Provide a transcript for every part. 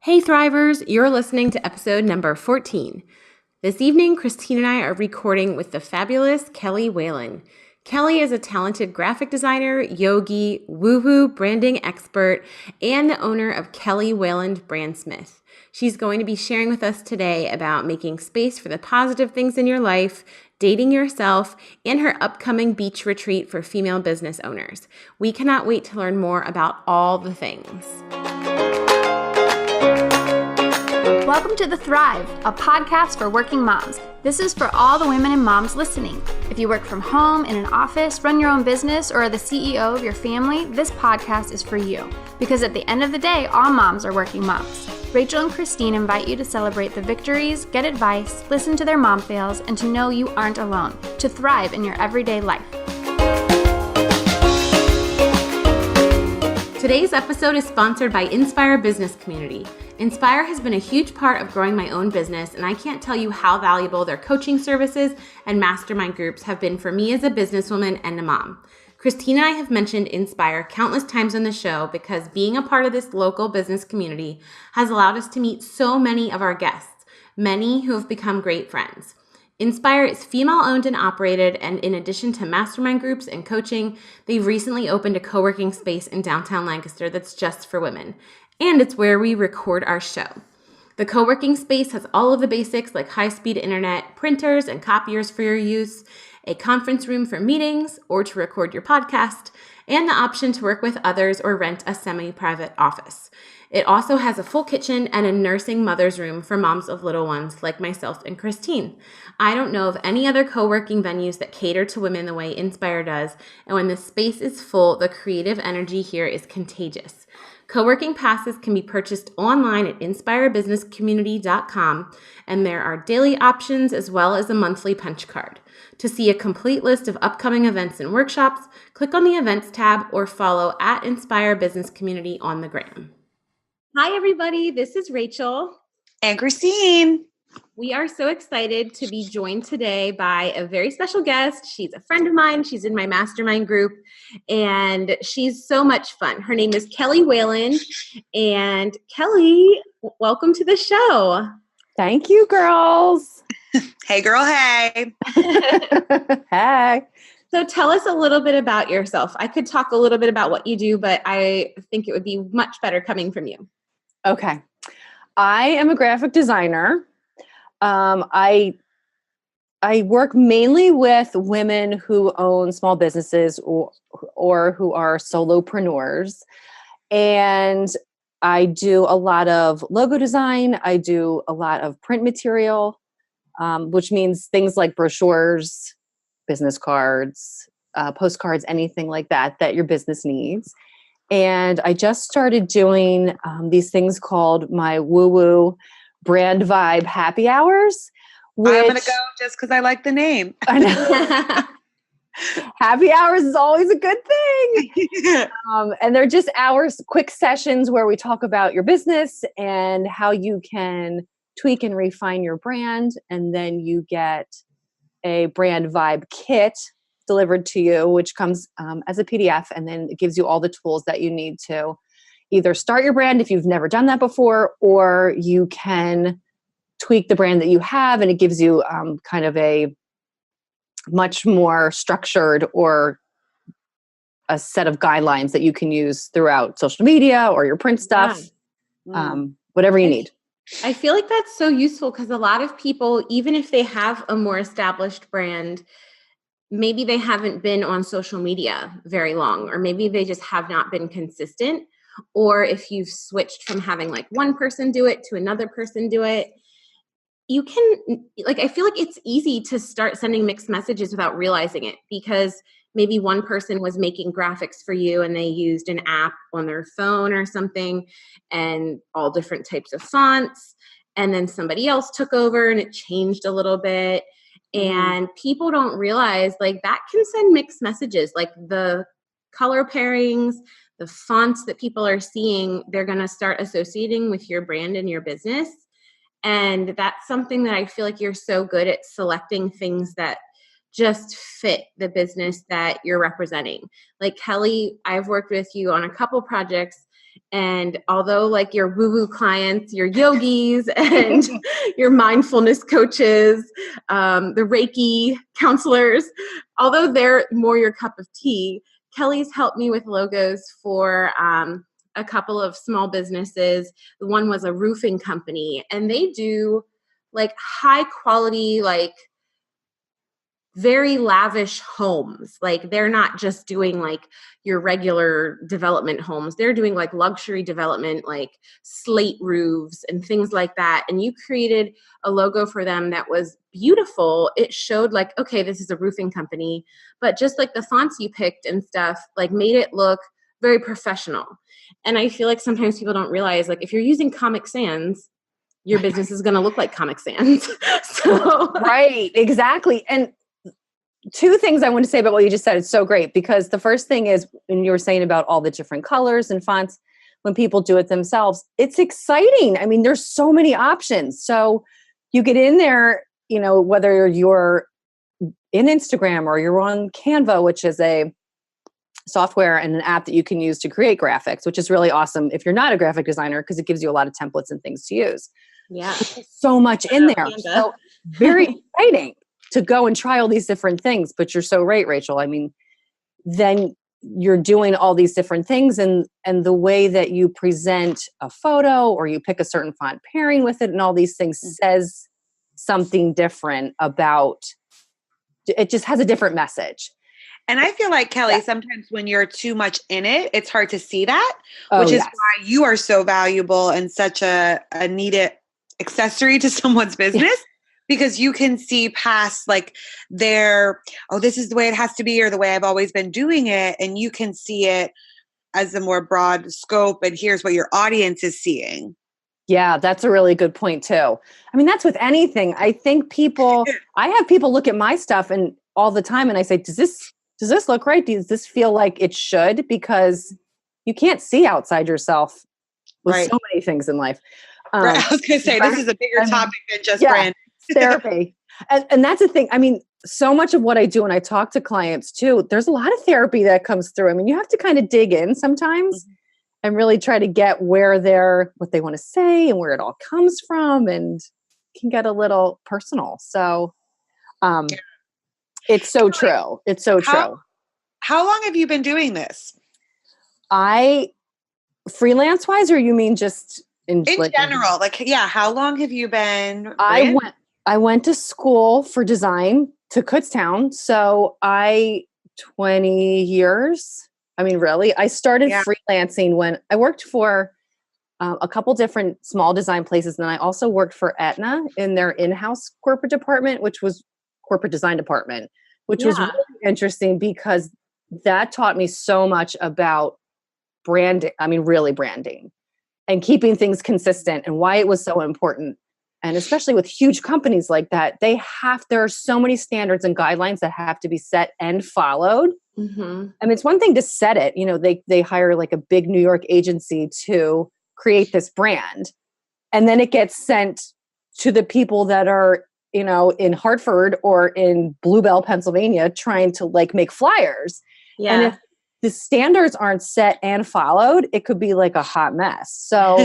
Hey Thrivers, you're listening to episode number 14. This evening, Christine and I are recording with the fabulous Kelly Whalen. Kelly is a talented graphic designer, yogi, woo-woo branding expert, and the owner of Kelly Whalen Brandsmith. She's going to be sharing with us today about making space for the positive things in your life, dating yourself, and her upcoming beach retreat for female business owners. We cannot wait to learn more about all the things. Welcome to The Thrive, a podcast for working moms. This is for all the women and moms listening. If you work from home, in an office, run your own business, or are the CEO of your family, this podcast is for you. Because at the end of the day, all moms are working moms. Rachel and Christine invite you to celebrate the victories, get advice, listen to their mom fails, and to know you aren't alone, to thrive in your everyday life. Today's episode is sponsored by Inspire Business Community. Inspire has been a huge part of growing my own business, and I can't tell you how valuable their coaching services and mastermind groups have been for me as a businesswoman and a mom. Christine and I have mentioned Inspire countless times on the show because being a part of this local business community has allowed us to meet so many of our guests, many who have become great friends. Inspire is female-owned and operated, and in addition to mastermind groups and coaching, they've recently opened a co-working space in downtown Lancaster that's just for women, and it's where we record our show. The co-working space has all of the basics like high-speed internet, printers and copiers for your use, a conference room for meetings or to record your podcast, and the option to work with others or rent a semi-private office. It also has a full kitchen and a nursing mother's room for moms of little ones like myself and Christine. I don't know of any other co-working venues that cater to women the way Inspire does, and when the space is full, the creative energy here is contagious. Co-working passes can be purchased online at inspirebusinesscommunity.com, and there are daily options as well as a monthly punch card. To see a complete list of upcoming events and workshops, click on the Events tab or follow at Inspire Business Community on the gram. Hi, everybody. This is Rachel. And Christine. We are so excited to be joined today by a very special guest. She's a friend of mine. She's in my mastermind group, and she's so much fun. Her name is Kelly Whalen. And Kelly, welcome to the show. Thank you, girls. Hey, girl. Hey. Hey. So tell us a little bit about yourself. I could talk a little bit about what you do, but I think it would be much better coming from you. Okay. I am a graphic designer. I work mainly with women who own small businesses or who are solopreneurs. And I do a lot of logo design. I do a lot of print material, which means things like brochures, business cards, postcards, anything like that your business needs. And I just started doing these things called my woo-woo brand vibe happy hours. Which, I'm going to go just because I like the name. I know. Happy hours is always a good thing. And they're just hours, quick sessions where we talk about your business and how you can tweak and refine your brand. And then you get a brand vibe kit delivered to you, which comes as a PDF, and then it gives you all the tools that you need to either start your brand if you've never done that before, or you can tweak the brand that you have, and it gives you kind of a much more structured or a set of guidelines that you can use throughout social media or your print stuff, whatever you need. I feel like that's so useful because a lot of people, even if they have a more established brand, maybe they haven't been on social media very long, or maybe they just have not been consistent. Or if you've switched from having like one person do it to another person do it, you can, like, I feel like it's easy to start sending mixed messages without realizing it, because maybe one person was making graphics for you and they used an app on their phone or something and all different types of fonts. And then somebody else took over and it changed a little bit. And people don't realize like that can send mixed messages, like the color pairings, the fonts that people are seeing, they're going to start associating with your brand and your business. And that's something that I feel like you're so good at selecting things that just fit the business that you're representing. Like Kelly, I've worked with you on a couple projects, And although like your woo-woo clients, your yogis and your mindfulness coaches, the Reiki counselors, although they're more your cup of tea, Kelly's helped me with logos for a couple of small businesses. The one was a roofing company, and they do like high quality, like very lavish homes. Like they're not just doing like your regular development homes. They're doing like luxury development, like slate roofs and things like that. And you created a logo for them that was beautiful. It showed like, okay, this is a roofing company, but just like the fonts you picked and stuff, like made it look very professional. And I feel like sometimes people don't realize, like, if you're using Comic Sans, your business is going to look like Comic Sans. So Right, exactly. And two things I want to say about what you just said. It's so great because the first thing is when you were saying about all the different colors and fonts, when people do it themselves, it's exciting. I mean, there's so many options. So you get in there, you know, whether you're in Instagram or you're on Canva, which is a software and an app that you can use to create graphics, which is really awesome if you're not a graphic designer because it gives you a lot of templates and things to use. yeah, So much in there. Canva. So very exciting to go and try all these different things. But you're so right, Rachel. I mean, then you're doing all these different things and the way that you present a photo or you pick a certain font pairing with it and all these things says something different about, it just has a different message. And I feel like, Kelly, sometimes when you're too much in it, it's hard to see that, which is why you are so valuable and such a needed accessory to someone's business. Because you can see past like their, oh, this is the way it has to be or the way I've always been doing it. And you can see it as a more broad scope. And here's what your audience is seeing. Yeah, that's a really good point too. I mean, that's with anything. I think I have people look at my stuff and all the time and I say, does this look right? Does this feel like it should? Because you can't see outside yourself with so many things in life. Right. I was going to say, this is a bigger topic than just brand. Therapy. And that's the thing. I mean, so much of what I do when I talk to clients too, there's a lot of therapy that comes through. I mean, you have to kind of dig in sometimes and really try to get what they want to say and where it all comes from, and can get a little personal. So it's so true. It's so true. How long have you been doing this? Freelance wise, or you mean just in general? Like, yeah. How long have you been? I went to school for design to Kutztown. So 20 years. I mean, really, I started freelancing when I worked for a couple different small design places. And then I also worked for Aetna in their in-house corporate department, which was corporate design department, which was really interesting because that taught me so much about branding. I mean, really branding and keeping things consistent and why it was so important. And especially with huge companies like that, there are so many standards and guidelines that have to be set and followed. Mm-hmm. I mean, it's one thing to set it, you know, they hire like a big New York agency to create this brand. And then it gets sent to the people that are, you know, in Hartford or in Bluebell, Pennsylvania, trying to like make flyers. Yeah. And if the standards aren't set and followed, it could be like a hot mess. So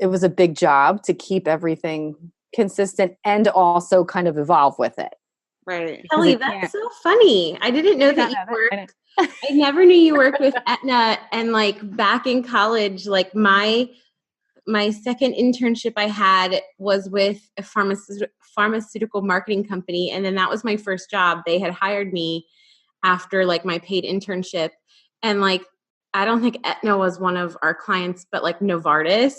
it was a big job to keep everything consistent and also kind of evolve with it. Right. Kelly, that's so funny. I didn't know that you worked. I never knew you worked with Aetna. And like back in college, like my second internship I had was with a pharmaceutical marketing company. And then that was my first job. They had hired me after like my paid internship. And like, I don't think Aetna was one of our clients, but like Novartis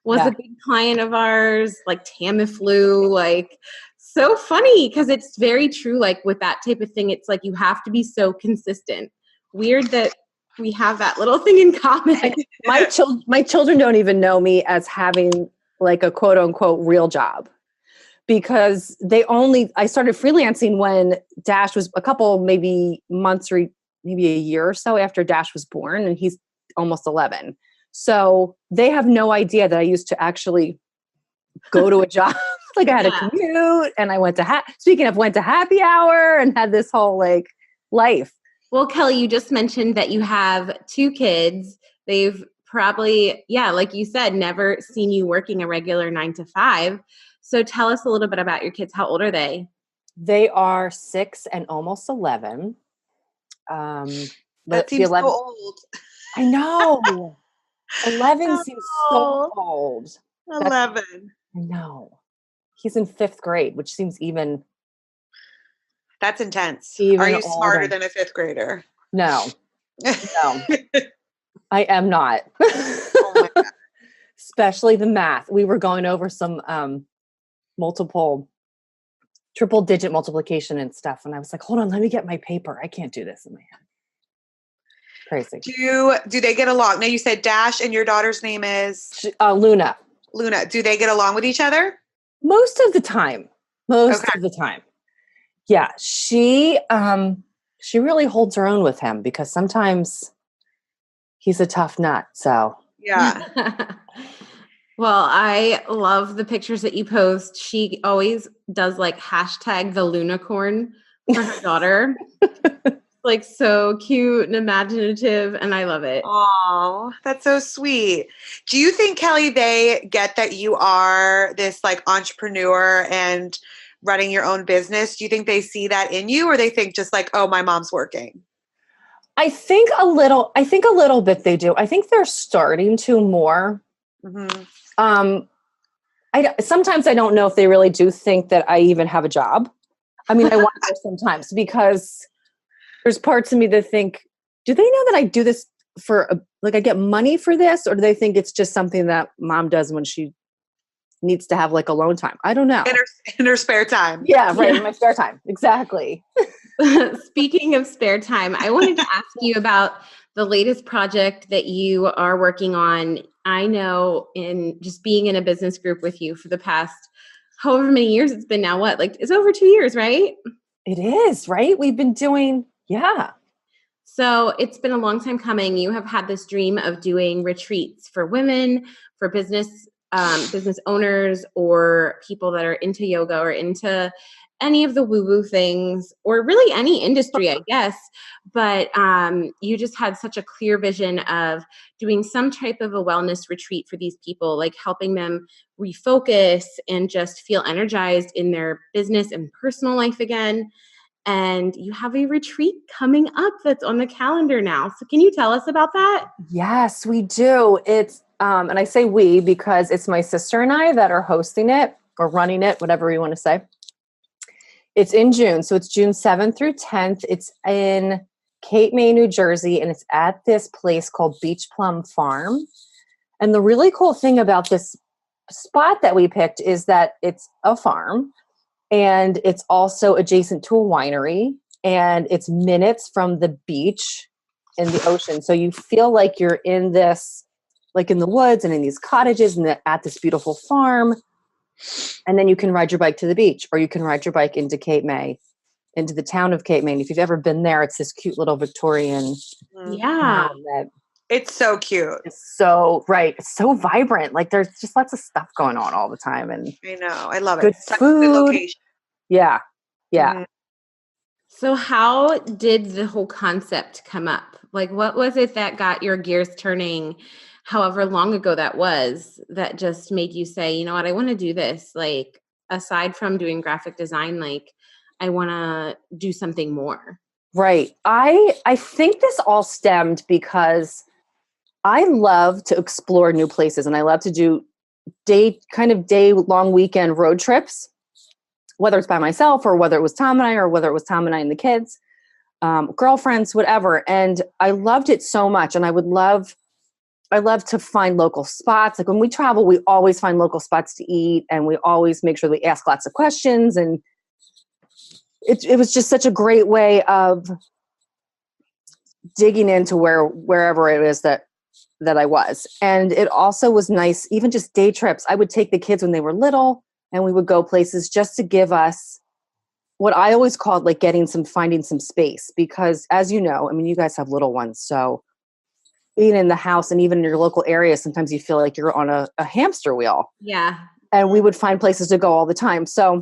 was a big client of ours, like Tamiflu, like so funny because it's very true. Like with that type of thing, it's like you have to be so consistent. Weird that we have that little thing in common. My children don't even know me as having like a quote unquote real job because I started freelancing when Dash was a couple, maybe months or maybe a year or so after Dash was born, and he's almost 11. So they have no idea that I used to actually go to a job. Like I had a commute and I went to happy hour and had this whole like life. Well, Kelly, you just mentioned that you have 2 kids. They've probably, like you said, never seen you working a regular 9 to 5. So tell us a little bit about your kids. How old are they? They are 6 and almost 11. That seems so old. I know. 11 seems so Oh, old. 11. I know. He's in 5th grade, which seems even intense. Even Are you older. smarter than a 5th grader? No. I am not. Oh my God. Especially the math. We were going over some triple digit multiplication and stuff. And I was like, hold on, let me get my paper. I can't do this in my head. Crazy. Do they get along? Now you said Dash and your daughter's name is? Luna. Luna. Do they get along with each other? Most of the time. Yeah. She really holds her own with him because sometimes he's a tough nut. So yeah. Well, I love the pictures that you post. She always does like hashtag the Lunicorn for her daughter. Like so cute and imaginative, and I love it. Oh, that's so sweet. Do you think, Kelly, they get that you are this like entrepreneur and running your own business? Do you think they see that in you, or they think just like, oh, my mom's working? I think a little bit they do. I think they're starting to more. Mm-hmm. Sometimes I don't know if they really do think that I even have a job. I mean, I wonder sometimes because there's parts of me that think, do they know that I do this I get money for this? Or do they think it's just something that mom does when she needs to have like alone time? I don't know. In her spare time. Yeah, right. In my spare time. Exactly. Speaking of spare time, I wanted to ask you about the latest project that you are working on. I know in just being in a business group with you for the past however many years it's been now, it's over 2 years, right? It is, right? We've been doing, yeah. So it's been a long time coming. You have had this dream of doing retreats for women, for business owners, or people that are into yoga or into any of the woo-woo things, or really any industry, I guess. But you just had such a clear vision of doing some type of a wellness retreat for these people, like helping them refocus and just feel energized in their business and personal life again. And you have a retreat coming up that's on the calendar now. So can you tell us about that? Yes, we do. It's, and I say we because it's my sister and I that are hosting it or running it, whatever you want to say. It's in June. So it's June 7th through 10th. It's in Cape May, New Jersey, and it's at this place called Beach Plum Farm. And the really cool thing about this spot that we picked is that it's a farm and it's also adjacent to a winery and it's minutes from the beach and the ocean. So you feel like you're in this, like in the woods and in these cottages and at this beautiful farm. And then you can ride your bike to the beach, or you can ride your bike into Cape May, into the town of Cape May. And if you've ever been there, it's this cute little Victorian town that it's so cute. It's so right. It's so vibrant. Like there's just lots of stuff going on all the time, and I know. I love it. Good Such food. a good location. Yeah. Mm-hmm. So how did the whole concept come up? Like, what was it that got your gears turning, however long ago that was, that just made you say, you know what, I want to do this? Like, aside from doing graphic design, like, I want to do something more. Right. I think this all stemmed because I love to explore new places, and I love to do day long weekend road trips, whether it's by myself or whether it was Tom and I, or whether it was Tom and I and the kids, girlfriends, whatever. And I loved it so much. And I love to find local spots. Like when we travel, we always find local spots to eat, and we always make sure we ask lots of questions. And it was just such a great way of digging into wherever it is that I was. And it also was nice, even just day trips. I would take the kids when they were little, and we would go places just to give us what I always called like finding some space. Because as you know, I mean, you guys have little ones. So being in the house and even in your local area, sometimes you feel like you're on a hamster wheel. Yeah. And we would find places to go all the time. So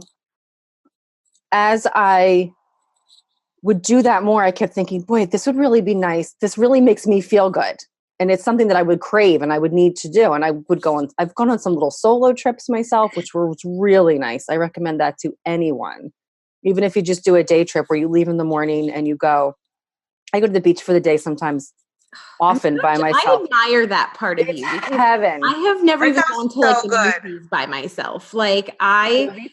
as I would do that more, I kept thinking, boy, this would really be nice. This really makes me feel good. And it's something that I would crave and I would need to do. And I've gone on some little solo trips myself, which were really nice. I recommend that to anyone. Even if you just do a day trip where you leave in the morning and you go, I go to the beach for the day sometimes, often by myself. I admire that part of you. Heaven. I have never even gone to like the movies by myself. Like I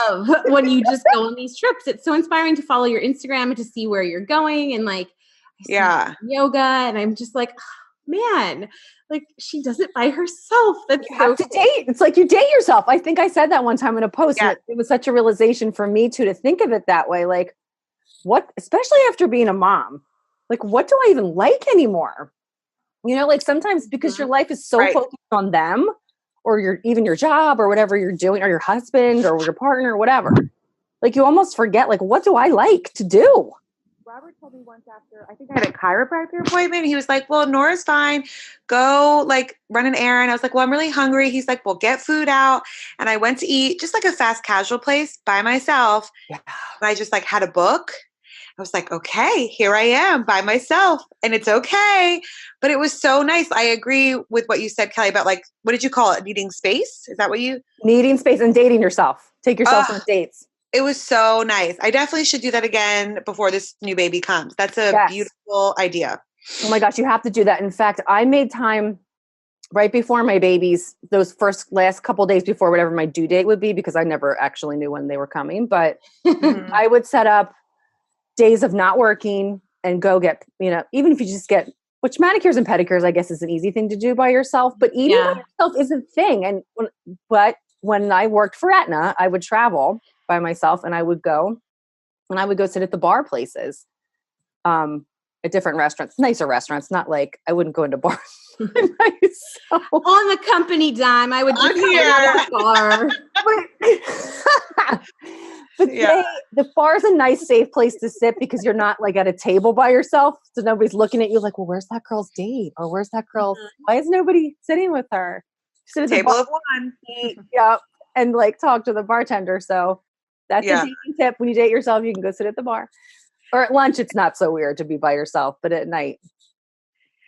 love when you just go on these trips. It's so inspiring to follow your Instagram and to see where you're going. And like, I see yoga and I'm just like, man, like she does it by herself. That's you have to date. It's like you date yourself. I think I said that one time in a post. Yeah. It was such a realization for me too, to think of it that way. Like what, especially after being a mom, like what do I even like anymore? You know, like sometimes because your life is so focused on them or even your job or whatever you're doing or your husband or your partner or whatever, like you almost forget, like, what do I like to do? Robert told me once after, I think I had a chiropractor appointment. He was like, well, Nora's fine. Go like run an errand. I was like, well, I'm really hungry. He's like, well, get food out. And I went to eat just like a fast casual place by myself. Yeah. And I just like had a book. I was like, okay, here I am by myself and it's okay. But it was so nice. I agree with what you said, Kelly, about like, what did you call it? Needing space? Is that what you? Needing space and dating yourself. Take yourself on dates. It was so nice. I definitely should do that again before this new baby comes. That's a beautiful idea. Oh my gosh, you have to do that. In fact, I made time right before my babies, those last couple days before whatever my due date would be, because I never actually knew when they were coming. But I would set up days of not working and go get, you know, even if you just get, which manicures and pedicures, I guess is an easy thing to do by yourself, but eating by yourself is a thing. And when I worked for Aetna, I would travel by myself and I would go sit at the bar places, at different restaurants, nicer restaurants, not like I wouldn't go into bars by myself. On the company dime, I would just go to the bar. But the bar is a nice, safe place to sit because you're not like at a table by yourself. So nobody's looking at you like, well, where's that girl's date? Or where's that girl? Why is nobody sitting with her? Sit at table of one. And like talk to the bartender. So that's a dating tip. When you date yourself, you can go sit at the bar. Or at lunch, it's not so weird to be by yourself, but at night.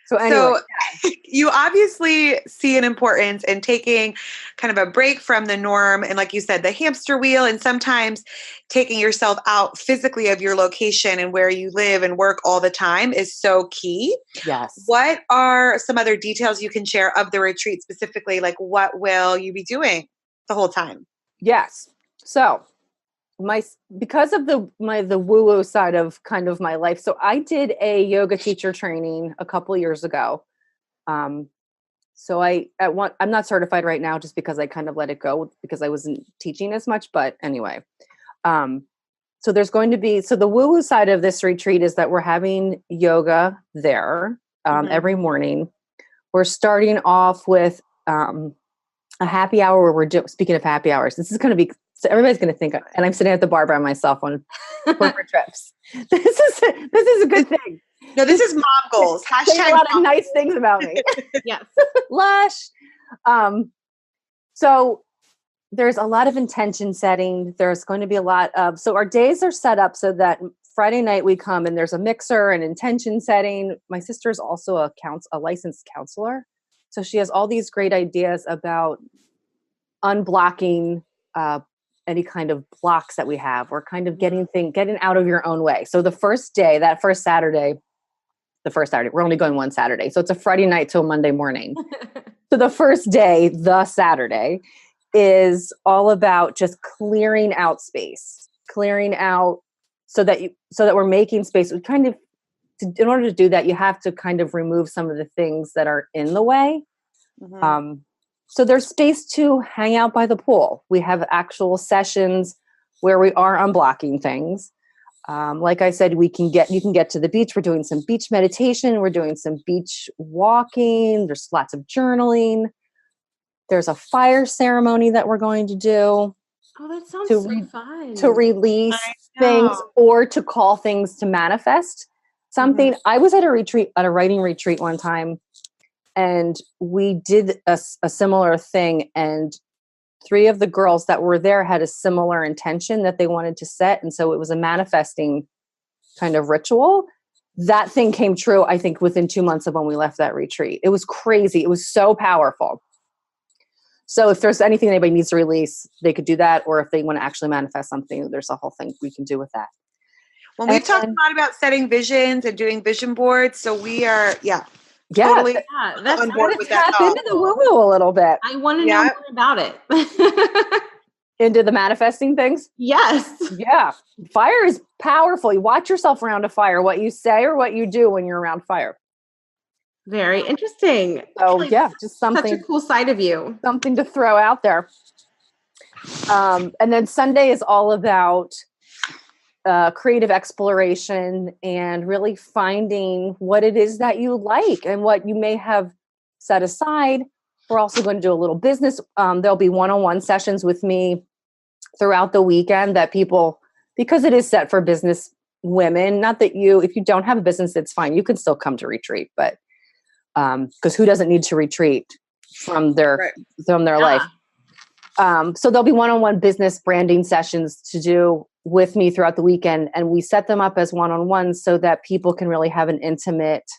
So anyway. So you obviously see an importance in taking kind of a break from the norm. And like you said, the hamster wheel, and sometimes taking yourself out physically of your location and where you live and work all the time is so key. Yes. What are some other details you can share of the retreat specifically? Like what will you be doing the whole time? Yes. So because of the woo-woo side of kind of my life. So I did a yoga teacher training a couple of years ago. So I'm not certified right now just because I kind of let it go because I wasn't teaching as much, but anyway. So there's going to be, so the woo-woo side of this retreat is that we're having yoga there, every morning. We're starting off with, a happy hour where we're speaking of happy hours. This is going to be, so everybody's going to think, and I'm sitting at the bar by myself on corporate trips. This is a good thing. No, this is mom goals. Hashtag a lot of nice things about me. Yes. Lush. So there's a lot of intention setting. There's going to be a lot of, so our days are set up so that Friday night we come and there's a mixer and intention setting. My sister is also a licensed counselor. So she has all these great ideas about unblocking any kind of blocks that we have, or kind of getting out of your own way. So the first day, we're only going one Saturday. So it's a Friday night till Monday morning. So the first day, the Saturday, is all about just clearing out space, so that we're making space. We kind of, in order to do that, you have to kind of remove some of the things that are in the way. Mm-hmm. So there's space to hang out by the pool. We have actual sessions where we are unblocking things. Like I said, you can get to the beach. We're doing some beach meditation. We're doing some beach walking. There's lots of journaling. There's a fire ceremony that we're going to do. Oh, that sounds so fun. To release things or to call things to manifest something. Mm-hmm. I was at a writing retreat one time, and we did a similar thing, and 3 of the girls that were there had a similar intention that they wanted to set. And so it was a manifesting kind of ritual. That thing came true, I think, within 2 months of when we left that retreat. It was crazy. It was so powerful. So if there's anything anybody needs to release, they could do that. Or if they want to actually manifest something, there's a whole thing we can do with that. Well, we've talked a lot about setting visions and doing vision boards. So we are, totally that's on board with tap that. into the woo-woo a little bit. I want to know more about it. Into the manifesting things? Yes. Yeah. Fire is powerful. You watch yourself around a fire, what you say or what you do when you're around fire. Very interesting. So just something. Such a cool side of you. Something to throw out there. And then Sunday is all about creative exploration and really finding what it is that you like and what you may have set aside. We're also going to do a little business. There'll be one-on-one sessions with me throughout the weekend that people, because it is set for business women, not that if you don't have a business, it's fine. You can still come to retreat, but because who doesn't need to retreat from their life? So there'll be one-on-one business branding sessions to do with me throughout the weekend. And we set them up as one-on-ones so that people can really have an intimate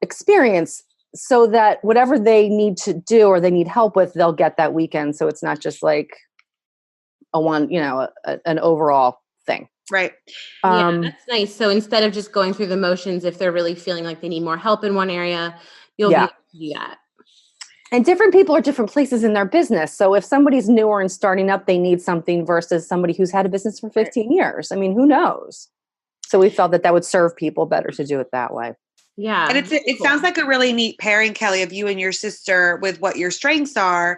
experience, so that whatever they need to do or they need help with, they'll get that weekend. So it's not just like an overall thing. Right. That's nice. So instead of just going through the motions, if they're really feeling like they need more help in one area, you'll be able to do that. And different people are at different places in their business. So if somebody's newer and starting up, they need something versus somebody who's had a business for 15 years. I mean, who knows? So we felt that would serve people better to do it that way. Yeah. And it sounds like a really neat pairing, Kelly, of you and your sister with what your strengths are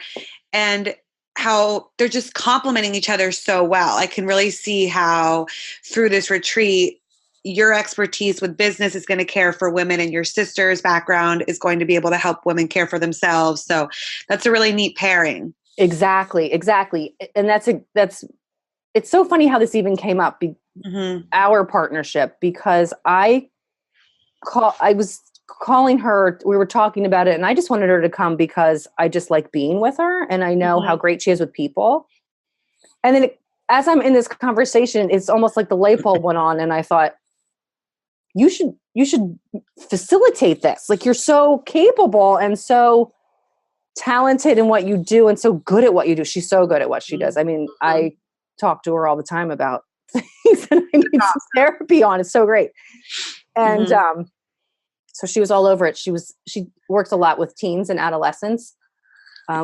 and how they're just complementing each other so well. I can really see how through this retreat, your expertise with business is going to care for women and your sister's background is going to be able to help women care for themselves. So that's a really neat pairing. Exactly. And it's so funny how this even came up, our partnership, because I was calling her, we were talking about it, and I just wanted her to come because I just like being with her and I know how great she is with people. And then as I'm in this conversation, it's almost like the light bulb went on and I thought, you should facilitate this. Like, you're so capable and so talented in what you do and so good at what you do. She's so good at what she does. I mean, I talk to her all the time about things that I need some therapy on. It's so great. And so she was all over it. She works a lot with teens and adolescents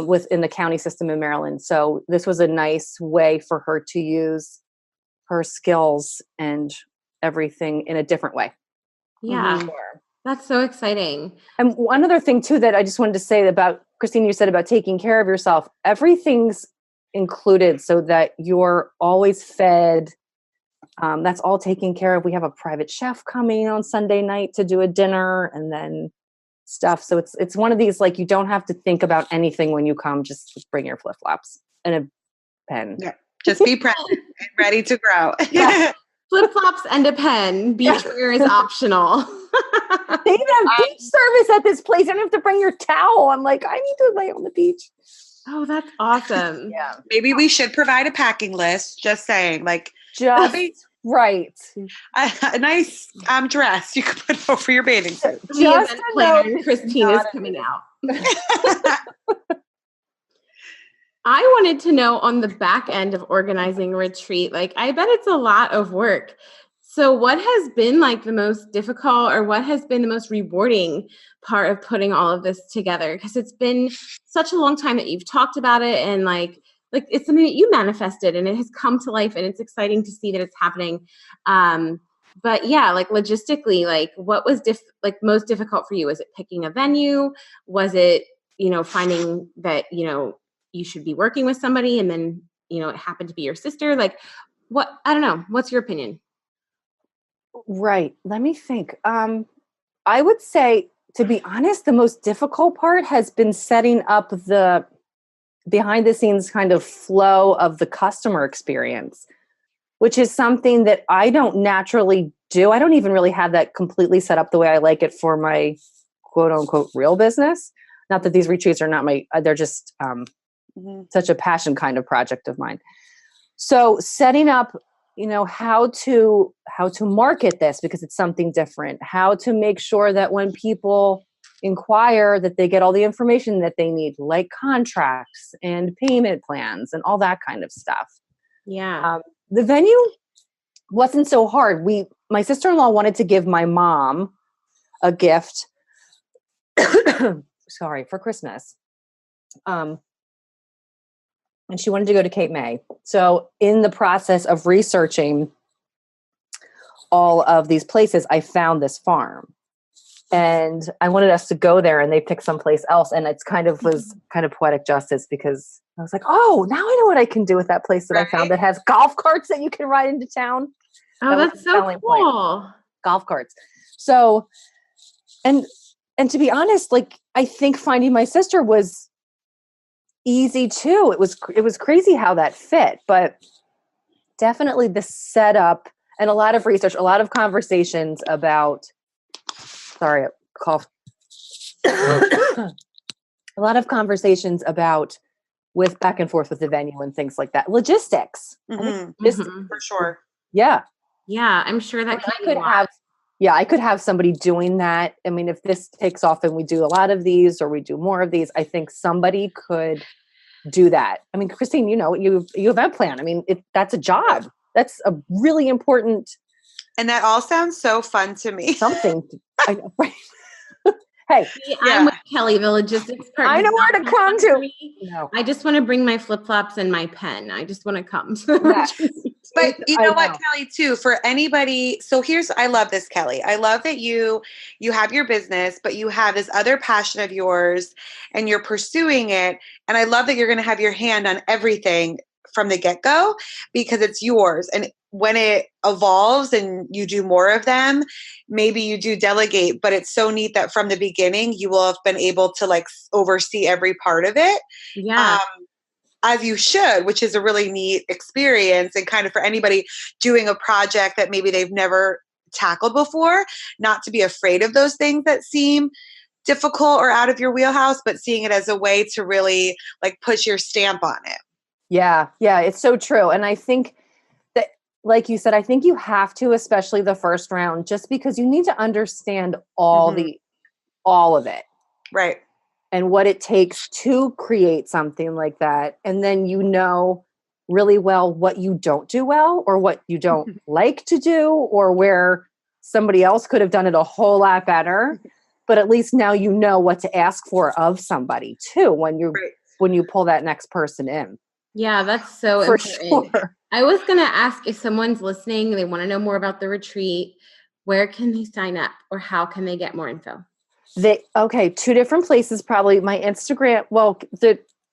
within the county system in Maryland. So this was a nice way for her to use her skills and everything in a different way. Yeah. That's so exciting. And one other thing too, that I just wanted to say about Christine, you said about taking care of yourself, everything's included so that you're always fed. That's all taken care of. We have a private chef coming on Sunday night to do a dinner and then stuff. So it's one of these, like, you don't have to think about anything when you come, just bring your flip-flops and a pen. Yeah. Just be present and ready to grow. Yeah. Flip-flops and a pen. Beach wear is optional. They even have beach service at this place. You don't have to bring your towel. I'm like, I need to lay on the beach. Oh, that's awesome. Yeah. Maybe we should provide a packing list. Just saying, like, just right. A nice dress you could put over your bathing suit. Just planner, Christine is coming out. I wanted to know, on the back end of organizing a retreat, like, I bet it's a lot of work. So what has been like the most difficult, or what has been the most rewarding part of putting all of this together? Because it's been such a long time that you've talked about it, and like it's something that you manifested and it has come to life, and it's exciting to see that it's happening. But yeah, like, logistically, like, what was most difficult for you? Was it picking a venue? Was it, finding that, you should be working with somebody and then, it happened to be your sister? Like, what, I don't know. What's your opinion? Right. Let me think. I would say, to be honest, the most difficult part has been setting up the behind the scenes kind of flow of the customer experience, which is something that I don't naturally do. I don't even really have that completely set up the way I like it for my quote unquote real business. Not that these retreats are they're just such a passion kind of project of mine. So setting up, how to market this because it's something different, how to make sure that when people inquire that they get all the information that they need, like contracts and payment plans and all that kind of stuff. Yeah. The venue wasn't so hard. My sister-in-law wanted to give my mom a gift for Christmas. And she wanted to go to Cape May. So in the process of researching all of these places, I found this farm. And I wanted us to go there, and they picked someplace else. And it's was poetic justice, because I was like, oh, now I know what I can do with that place that I found that has golf carts that you can ride into town. Oh, that's so cool. Golf carts. So, and to be honest, I think finding my sister was easy too. It was crazy how that fit, but definitely the setup and a lot of research, a lot of conversations about, sorry, cough. A lot of conversations about with back and forth with the venue and things like that. Logistics. For sure. Yeah. Yeah. I'm sure that I could have somebody doing that. I mean, if this takes off and we do a lot of these or we do more of these, I think somebody could do that. I mean, Christine, you event plan. I mean, that's a job. That's a really important. And that all sounds so fun to me. Something. I know, right? Hey, I'm with Kelly, the logistics part. I know where to come to. No. I just want to bring my flip-flops and my pen. I just want to come. But you know what, Kelly, too, for anybody. So I love this, Kelly. I love that you have your business, but you have this other passion of yours and you're pursuing it. And I love that you're going to have your hand on everything from the get-go because it's yours. And when it evolves and you do more of them, maybe you do delegate, but it's so neat that from the beginning, you will have been able to oversee every part of it. Yeah. As you should, which is a really neat experience, and kind of for anybody doing a project that maybe they've never tackled before, not to be afraid of those things that seem difficult or out of your wheelhouse, but seeing it as a way to really push your stamp on it. Yeah. Yeah. It's so true. And I think that, like you said, I think you have to, especially the first round, just because you need to understand all of it. Right. And what it takes to create something like that. And then really well what you don't do well or what you don't like to do or where somebody else could have done it a whole lot better. But at least now you know what to ask for of somebody too when you pull that next person in. Yeah, that's so important. Sure. I was going to ask if someone's listening, they want to know more about the retreat, where can they sign up or how can they get more info? Two different places, probably. My Instagram,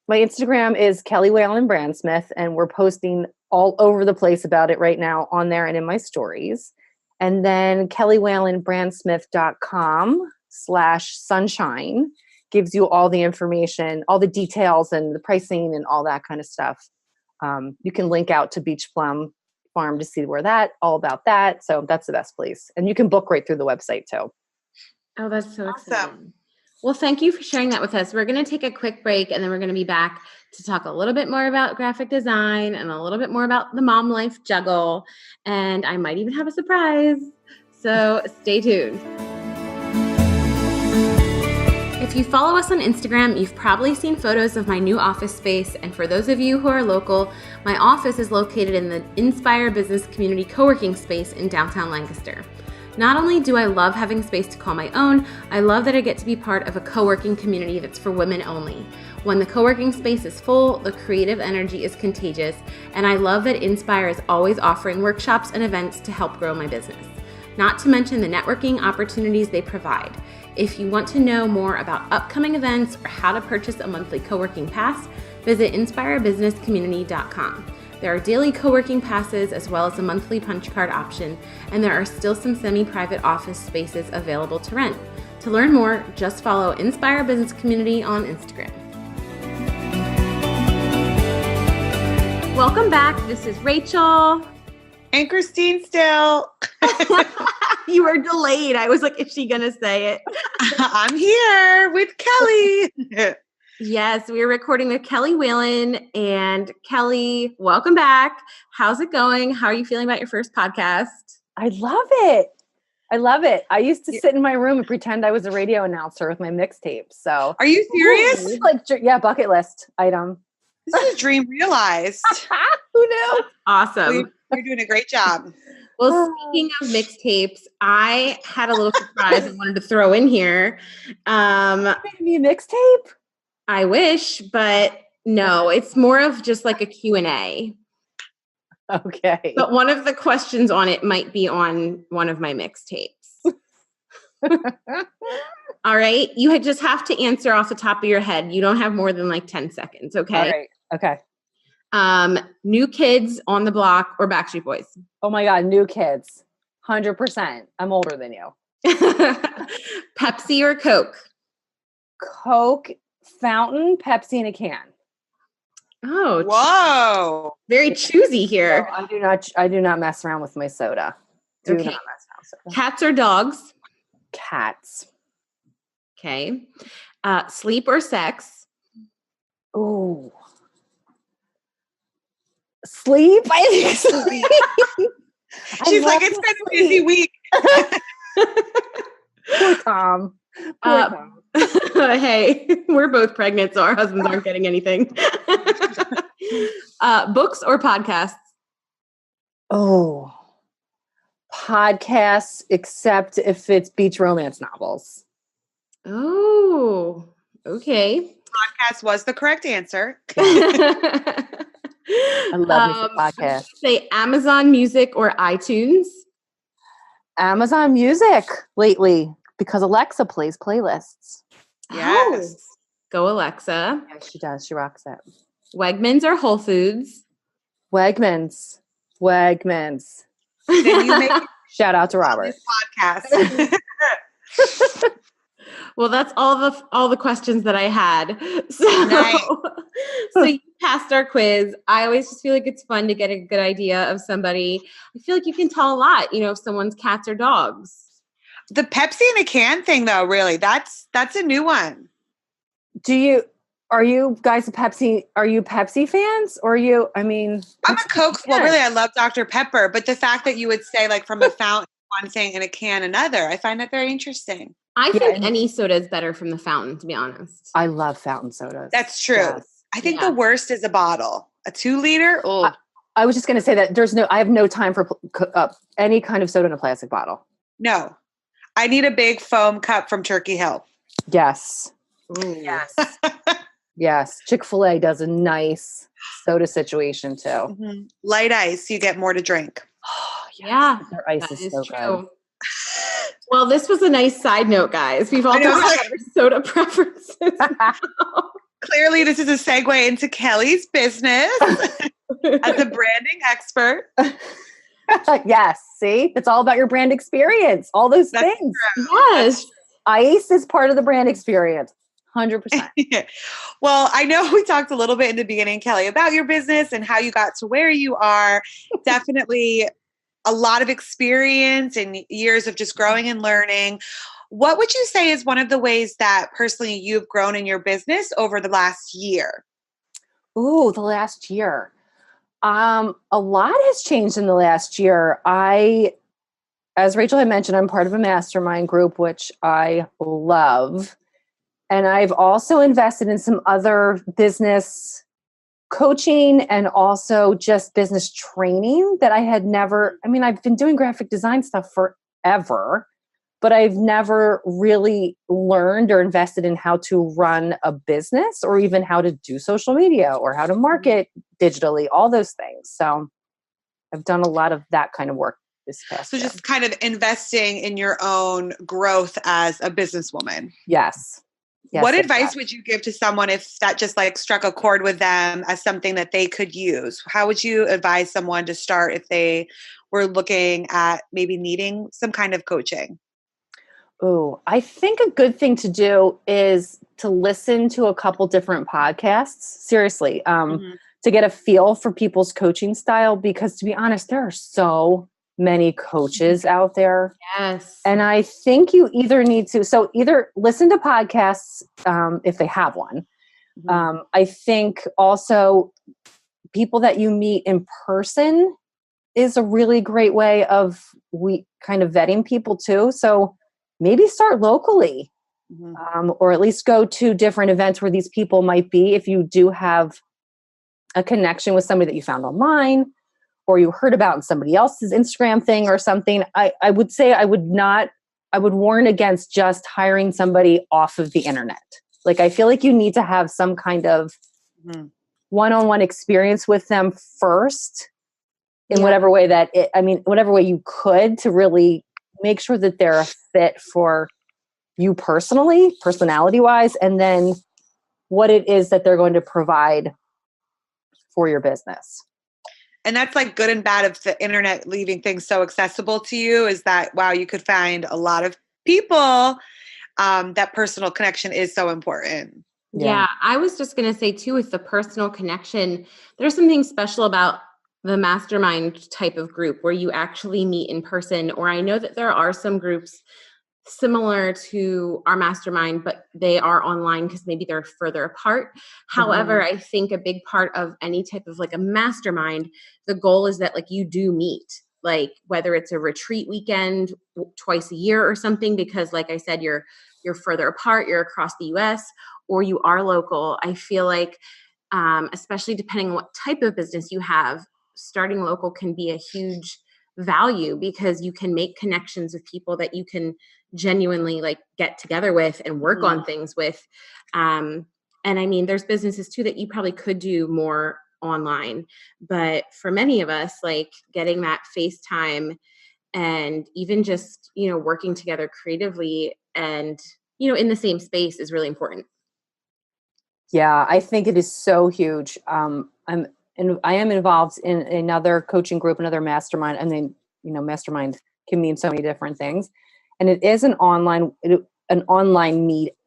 my Instagram is Kelly Whalen Brandsmith, and we're posting all over the place about it right now on there and in my stories. And then kellywhalenbrandsmith.com/sunshine gives you all the information, all the details and the pricing and all that kind of stuff. You can link out to Beach Plum Farm to see all about that. So that's the best place. And you can book right through the website too. Oh, that's so exciting. Well, thank you for sharing that with us. We're going to take a quick break and then we're going to be back to talk a little bit more about graphic design and a little bit more about the mom life juggle. And I might even have a surprise. So stay tuned. If you follow us on Instagram, you've probably seen photos of my new office space. And for those of you who are local, my office is located in the Inspire Business Community co-working space in downtown Lancaster. Not only do I love having space to call my own, I love that I get to be part of a co-working community that's for women only. When the co-working space is full, the creative energy is contagious, and I love that Inspire is always offering workshops and events to help grow my business. Not to mention the networking opportunities they provide. If you want to know more about upcoming events or how to purchase a monthly co-working pass, visit inspirebusinesscommunity.com. There are daily co-working passes as well as a monthly punch card option, and there are still some semi-private office spaces available to rent. To learn more, just follow Inspire Business Community on Instagram. Welcome back. This is Rachel. And Christine still. You were delayed. I was like, is she going to say it? I'm here with Kelly. Yes, we're recording with Kelly Whalen. And Kelly, welcome back. How's it going? How are you feeling about your first podcast? I love it. I used to sit in my room and pretend I was a radio announcer with my mixtapes. So, are you serious? Bucket list item. This is a dream realized. Who knew? Awesome. You're doing a great job. Well, speaking of mixtapes, I had a little surprise I wanted to throw in here. Me a mixtape? I wish, but no, it's more of just like a Q&A. Okay. But one of the questions on it might be on one of my mixtapes. All right. You just have to answer off the top of your head. You don't have more than like 10 seconds. Okay. All right. Okay. New Kids on the Block or Backstreet Boys? Oh my God. New Kids. 100%. I'm older than you. Pepsi or Coke? Coke, fountain, Pepsi in a can. Oh, whoa. Very choosy here. No, I do not mess around with my soda. Do not mess around with soda. Cats or dogs? Cats. Okay. Sleep or sex? Ooh. Sleep? I think sleep. She's like, it's been a busy week. Poor Tom. Hey, we're both pregnant, so our husbands aren't getting anything. Books or podcasts? Oh, podcasts, except if it's beach romance novels. Oh, okay. Podcast was the correct answer. I love podcasts. Say Amazon Music or iTunes? Amazon Music lately, because Alexa plays playlists. Yes. Oh, go Alexa. Yeah, she does. She rocks it. Wegmans or Whole Foods? Wegmans. Then you make Shout out to Robert. this podcast. Well, that's all the questions that I had. So, Nice. so you passed our quiz. I always just feel like it's fun to get a good idea of somebody. I feel like you can tell a lot, if someone's cats or dogs. The Pepsi in a can thing, though, really, that's a new one. Are you guys Are you Pepsi fans? Or I'm a Coke. Well, really, I love Dr. Pepper, but the fact that you would say like from a fountain one thing and a can another, I find that very interesting. I think any soda is better from the fountain, to be honest. I love fountain sodas. That's true. Yes. I think the worst is a bottle, a 2 liter. Oh, I was just going to say that I have no time for any kind of soda in a plastic bottle. No, I need a big foam cup from Turkey Hill. Yes. Ooh. Yes. Yes. Chick-fil-A does a nice soda situation too. Mm-hmm. Light ice, you get more to drink. Oh, yes. Yeah. Their ice is so true. good. Well, this was a nice side note, guys. We've all talked about our soda preferences. Clearly, this is a segue into Kelly's business as a branding expert. Yes. See, it's all about your brand experience. All those things. True. Yes. Ice is part of the brand experience. 100%. Well, I know we talked a little bit in the beginning, Kelly, about your business and how you got to where you are. Definitely a lot of experience and years of just growing and learning. What would you say is one of the ways that personally you've grown in your business over the last year? Ooh, the last year. A lot has changed in the last year. As Rachel had mentioned, I'm part of a mastermind group, which I love. And I've also invested in some other business coaching and also just business training that I had never, I've been doing graphic design stuff forever, but I've never really learned or invested in how to run a business or even how to do social media or how to market digitally, all those things. So I've done a lot of that kind of work this past year. So just kind of investing in your own growth as a businesswoman. Yes. What advice would you give to someone if that just like struck a chord with them as something that they could use? How would you advise someone to start if they were looking at maybe needing some kind of coaching? Oh, I think a good thing to do is to listen to a couple different podcasts, seriously, to get a feel for people's coaching style, because to be honest, there are so many coaches out there. Yes. And I think you either need to, either listen to podcasts if they have one, I think also people that you meet in person is a really great way of kind of vetting people too. So maybe start locally, or at least go to different events where these people might be. If you do have a connection with somebody that you found online or you heard about in somebody else's Instagram thing or something, I would say I would warn against just hiring somebody off of the internet. Like, I feel like you need to have some kind of one-on-one experience with them first in whatever way whatever way you could, to really make sure that they're a fit for you personally, personality wise, and then what it is that they're going to provide for your business. And that's like good and bad of the internet leaving things so accessible to you, is that, wow, you could find a lot of people. That personal connection is so important. Yeah, I was just going to say too, with the personal connection, there's something special about the mastermind type of group where you actually meet in person. Or I know that there are some groups similar to our mastermind, but they are online because maybe they're further apart. However, I think a big part of any type of like a mastermind, the goal is that like you do meet, like whether it's a retreat weekend twice a year or something, because like I said, you're further apart, you're across the US, or you are local. I feel like, especially depending on what type of business you have, starting local can be a huge value because you can make connections with people that you can genuinely like get together with and work on things with. And I mean, there's businesses too that you probably could do more online, but for many of us, like getting that FaceTime and even just, working together creatively and, in the same space is really important. Yeah, I think it is so huge. I am involved in another coaching group, another mastermind, and then, mastermind can mean so many different things. And it is an online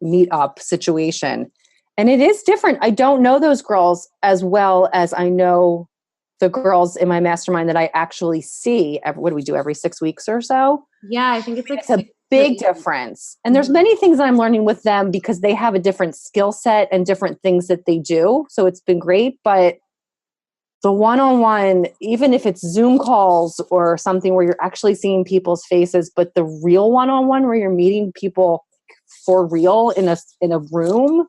meet up situation. And it is different. I don't know those girls as well as I know the girls in my mastermind that I actually see. What do we do, every 6 weeks or so? Yeah, I think it's like a big difference. And there's many things that I'm learning with them because they have a different skill set and different things that they do. So it's been great. But the one-on-one, even if it's Zoom calls or something where you're actually seeing people's faces, but the real one-on-one where you're meeting people for real in a room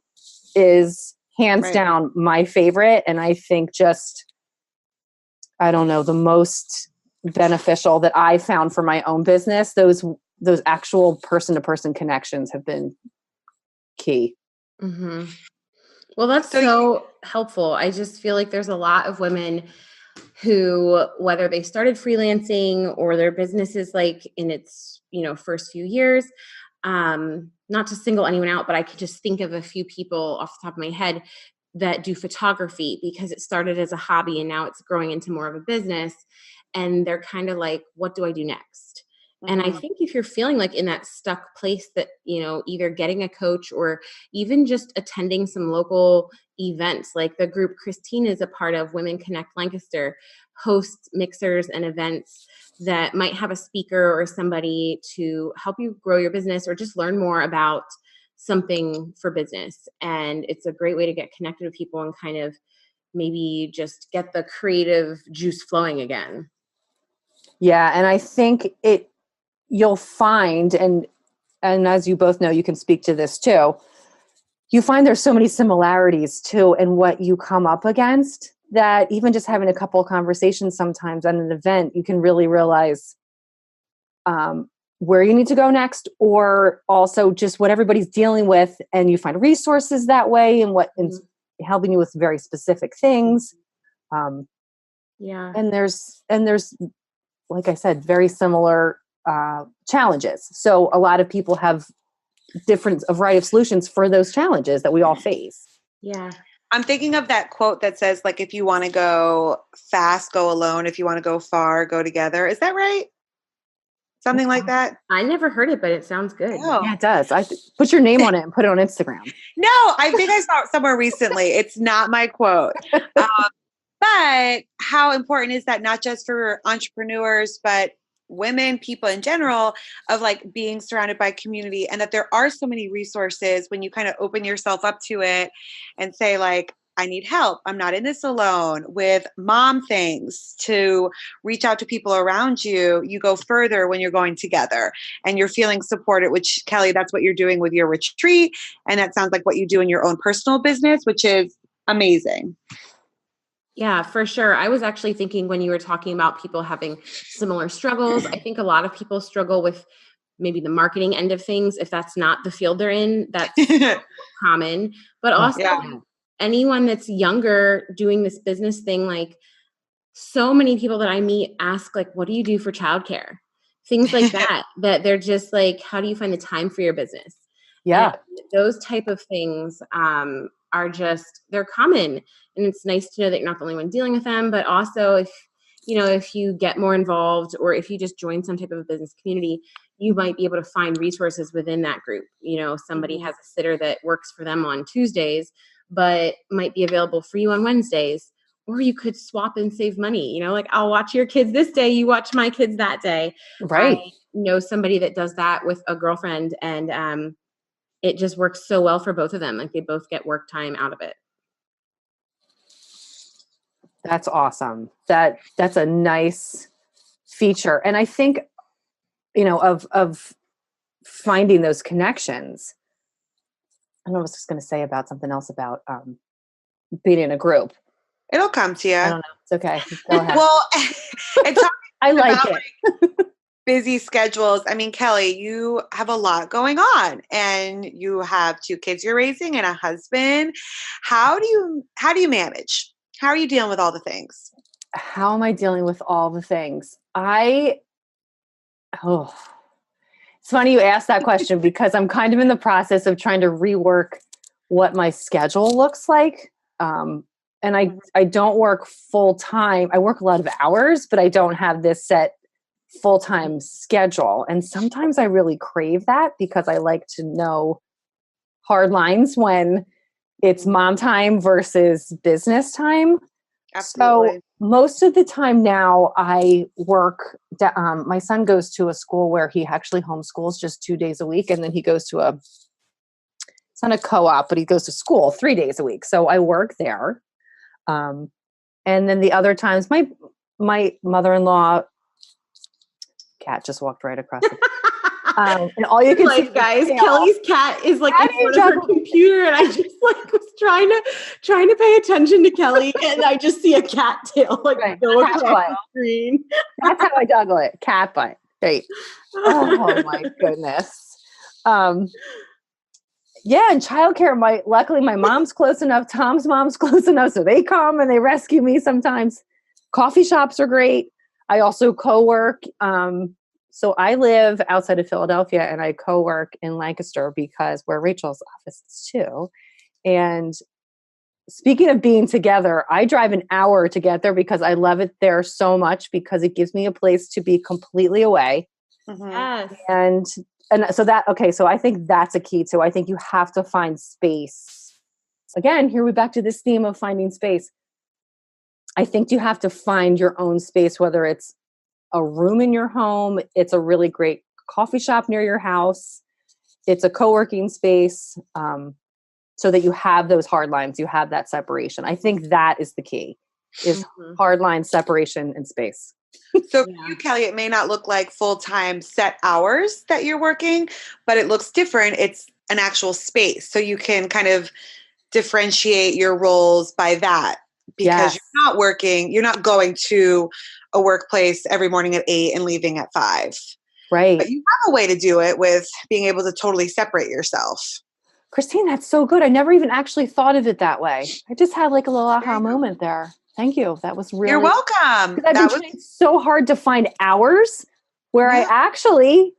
is hands down my favorite. And I think the most beneficial that I found for my own business. Those actual person-to-person connections have been key. Mm-hmm. Well, that's so helpful. I just feel like there's a lot of women who, whether they started freelancing or their business is like in its, first few years, not to single anyone out, but I could just think of a few people off the top of my head that do photography because it started as a hobby and now it's growing into more of a business. And they're kind of like, what do I do next? And I think if you're feeling like in that stuck place that, either getting a coach or even just attending some local events, like the group Christine is a part of, Women Connect Lancaster, hosts mixers and events that might have a speaker or somebody to help you grow your business or just learn more about something for business. And it's a great way to get connected with people and kind of maybe just get the creative juice flowing again. Yeah. And I think you'll find, and as you both know, you can speak to this too, you find there's so many similarities too in what you come up against that even just having a couple of conversations sometimes at an event, you can really realize where you need to go next, or also just what everybody's dealing with, and you find resources that way and helping you with very specific things. And there's like I said, very similar challenges. So a lot of people have a variety of solutions for those challenges that we all face. Yeah. I'm thinking of that quote that says, like, if you want to go fast, go alone. If you want to go far, go together. Is that right? Something like that? I never heard it, but it sounds good. Oh. Yeah, it does. I put your name on it and put it on Instagram. No, I think I saw it somewhere recently. It's not my quote. But how important is that, not just for entrepreneurs, but women, people in general, of like being surrounded by community, and that there are so many resources when you kind of open yourself up to it and say like, I need help. I'm not in this alone, with mom things, to reach out to people around you. You go further when you're going together and you're feeling supported, which, Kelly, that's what you're doing with your retreat. And that sounds like what you do in your own personal business, which is amazing. Yeah, for sure. I was actually thinking when you were talking about people having similar struggles, I think a lot of people struggle with maybe the marketing end of things. If that's not the field they're in, that's common. But also anyone that's younger doing this business thing, like so many people that I meet ask like, what do you do for childcare? Things like that, that they're just like, how do you find the time for your business? Yeah. And those type of things are just, they're common. And it's nice to know that you're not the only one dealing with them, but also if you get more involved, or if you just join some type of a business community, you might be able to find resources within that group. Somebody has a sitter that works for them on Tuesdays, but might be available for you on Wednesdays. Or you could swap and save money, like I'll watch your kids this day, you watch my kids that day. Right. I know somebody that does that with a girlfriend, and it just works so well for both of them. Like they both get work time out of it. That's awesome. That's a nice feature. And I think, of finding those connections. I don't know what I was just going to say about something else about being in a group. It'll come to you. I don't know. It's okay. Go ahead. Well, it's I like it. Like, busy schedules. I mean, Kelly, you have a lot going on, and you have 2 kids you're raising and a husband. How do you manage? How are you dealing with all the things? How am I dealing with all the things? It's funny you asked that question because I'm kind of in the process of trying to rework what my schedule looks like. And I don't work full time. I work a lot of hours, but I don't have this set full-time schedule. And sometimes I really crave that because I like to know hard lines when it's mom time versus business time. Absolutely. So most of the time now I work, my son goes to a school where he actually homeschools just 2 days a week. And then he goes to it's not a co-op, but he goes to school 3 days a week. So I work there. And then the other times my mother-in-law, cat just walked right across the and all you can see, guys, Kelly's cat is like in front of her computer, and I just was trying to pay attention to Kelly, and I just see a cat tail go across the screen. That's how I juggle it. Cat butt. Right. Oh my goodness. Yeah, and childcare. Luckily my mom's close enough. Tom's mom's close enough, so they come and they rescue me sometimes. Coffee shops are great. I also co-work. So I live outside of Philadelphia and I co-work in Lancaster because where Rachel's office is too. And speaking of being together, I drive an hour to get there because I love it there so much because it gives me a place to be completely away. Mm-hmm. Yes. And so I think that's a key too. I think you have to find space. Again, here we're back to this theme of finding space. I think you have to find your own space, whether it's a room in your home, it's a really great coffee shop near your house, it's a co-working space, so that you have those hard lines, you have that separation. I think that is the key, is hard line separation and space. So for you, Kelly, it may not look like full-time set hours that you're working, but it looks different. It's an actual space. So you can kind of differentiate your roles by that. Because you're not working, you're not going to a workplace every morning at 8 and leaving at 5. Right. But you have a way to do it with being able to totally separate yourself. Christine, that's so good. I never even actually thought of it that way. I just had like a little aha moment there. Thank you. That was really... You're welcome. Because I've been trying so hard to find hours where I actually,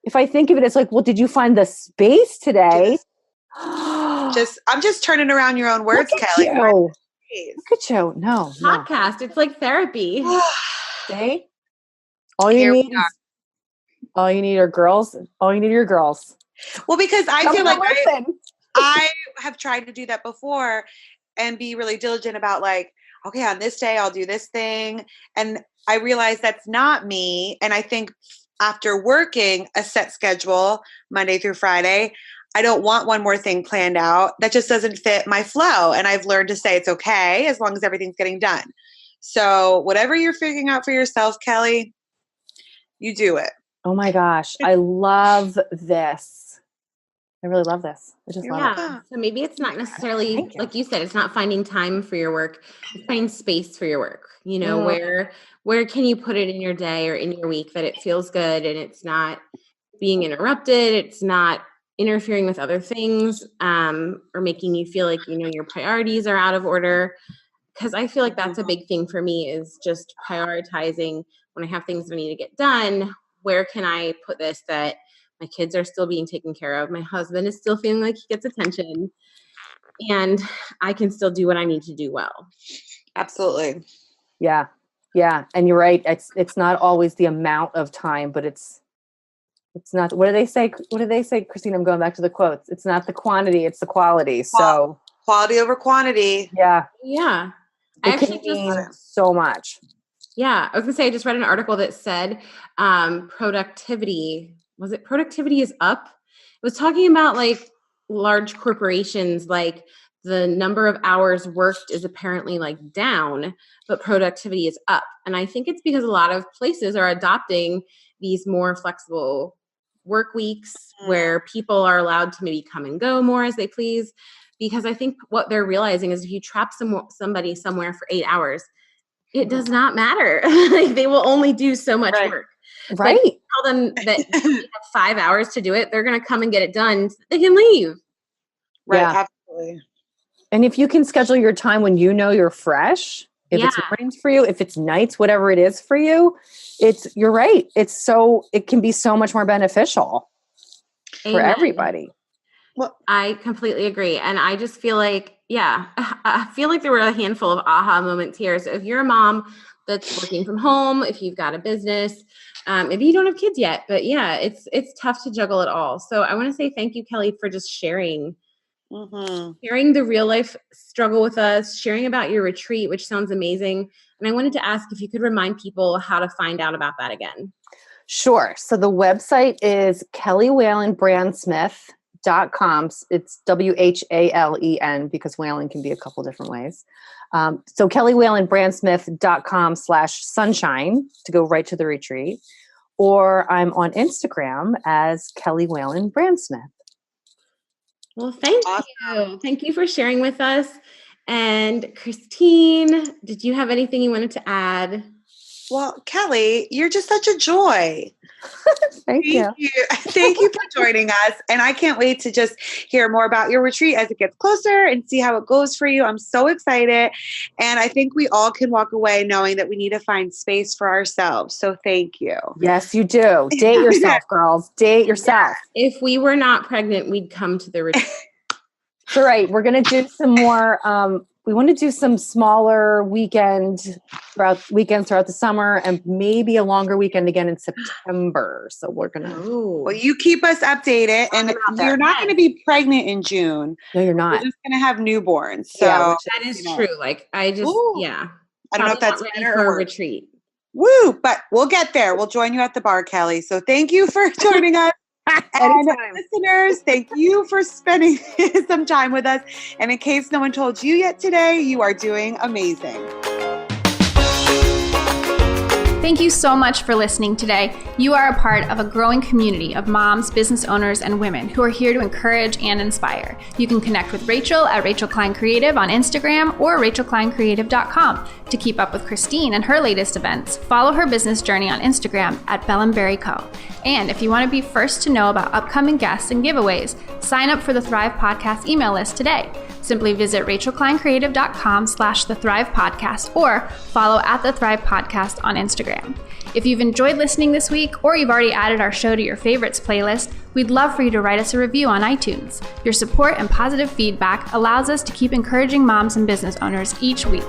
if I think of it as like, well, did you find the space today? I'm just turning around your own words, Kelly. Look at you. No. Podcast. It's like therapy. See? All you need are girls. All you need are girls. Well, because I feel like I have tried to do that before and be really diligent about like, okay, on this day, I'll do this thing. And I realized that's not me. And I think after working a set schedule, Monday through Friday, I don't want one more thing planned out. That just doesn't fit my flow. And I've learned to say it's okay as long as everything's getting done. So whatever you're figuring out for yourself, Kelly, you do it. Oh my gosh. I love this. I really love this. I just love it. So maybe it's not necessarily, like you said, it's not finding time for your work. It's finding space for your work. You know, where can you put it in your day or in your week that it feels good and it's not being interrupted. It's not interfering with other things or making you feel like, you know, your priorities are out of order. Because I feel like that's a big thing for me is just prioritizing when I have things that I need to get done. Where can I put this that my kids are still being taken care of? My husband is still feeling like he gets attention and I can still do what I need to do well. Absolutely. Yeah. Yeah. And you're right. It's not always the amount of time, but it's not, what do they say? Christine, I'm going back to the quotes. It's not the quantity, it's the quality. So quality over quantity. Yeah. Yeah. I actually just so much. Yeah. I was gonna say, I just read an article that said productivity is up? It was talking about like large corporations, like the number of hours worked is apparently like down, but productivity is up. And I think it's because a lot of places are adopting these more flexible work weeks where people are allowed to maybe come and go more as they please. Because I think what they're realizing is if you trap somebody somewhere for 8 hours, it does not matter. Like they will only do so much work. Right. Like, tell them that you have 5 hours to do it. They're going to come and get it done. So they can leave. Right. Yeah. Absolutely. And if you can schedule your time when you know you're fresh, if it's mornings for you, if it's nights, whatever it is for you, you're right. It can be so much more beneficial for everybody. Well, I completely agree. And I just feel like, I feel like there were a handful of aha moments here. So if you're a mom that's working from home, if you've got a business, maybe you don't have kids yet, but it's tough to juggle it all. So I want to say thank you, Kelly, for just sharing the real life struggle with us, sharing about your retreat, which sounds amazing. And I wanted to ask if you could remind people how to find out about that again. Sure. So the website is Kelly Whalen Brandsmith.com. It's WHALEN because Whalen can be a couple different ways. So Kelly Whalen Brandsmith.com/sunshine to go right to the retreat. Or I'm on Instagram as Kelly Whalen Brandsmith. Well, thank you. Thank you for sharing with us. And Christine, did you have anything you wanted to add? Well, Kelly, you're just such a joy. Thank you. Thank you for joining us. And I can't wait to just hear more about your retreat as it gets closer and see how it goes for you. I'm so excited. And I think we all can walk away knowing that we need to find space for ourselves. So thank you. Yes, you do. Date yourself, girls. Date yourself. If we were not pregnant, we'd come to the retreat. That's right. We're going to do some more. We want to do some smaller weekends throughout the summer and maybe a longer weekend again in September. So we're going to. Well, you keep us updated. And you're not going to be pregnant in June. No, you're not. You're just going to have newborns. So that is true. Like I just, I don't know if that's ready for a retreat. Woo! But we'll get there. We'll join you at the bar, Kelly. So thank you for joining us. And listeners, thank you for spending some time with us. And in case no one told you yet today, you are doing amazing. Thank you so much for listening today. You are a part of a growing community of moms, business owners, and women who are here to encourage and inspire. You can connect with Rachel at Rachel Klein Creative on Instagram or rachelkleincreative.com. To keep up with Christine and her latest events, follow her business journey on Instagram at Bellenberry Co. And if you want to be first to know about upcoming guests and giveaways, sign up for the Thrive Podcast email list today. Simply visit rachelkleincreative.com/The Thrive Podcast or follow at The Thrive Podcast on Instagram. If you've enjoyed listening this week or you've already added our show to your favorites playlist, we'd love for you to write us a review on iTunes. Your support and positive feedback allows us to keep encouraging moms and business owners each week.